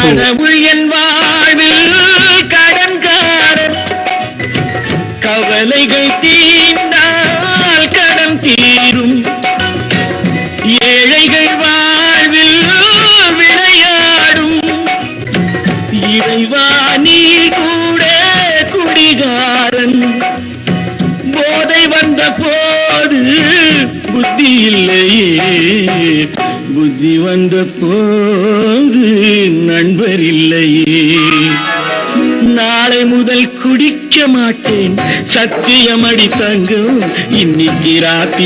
கடவுள் என் வாழ்வில் கடன்காரன் கவலைகள் தீர்ந்தால் கடன் தீரும் ஏழைகள் வாழ்வில் விளையாடும் இறைவா நீ கூட குடிகாரன் போதை வந்த போது புத்தி இல்லையே புத்தி வந்த போது நண்பர் இல்லையே நாளை முதல் குடிக்க மாட்டேன் சத்தியமடி தங்கம் இன்னைக்கு ராத்தி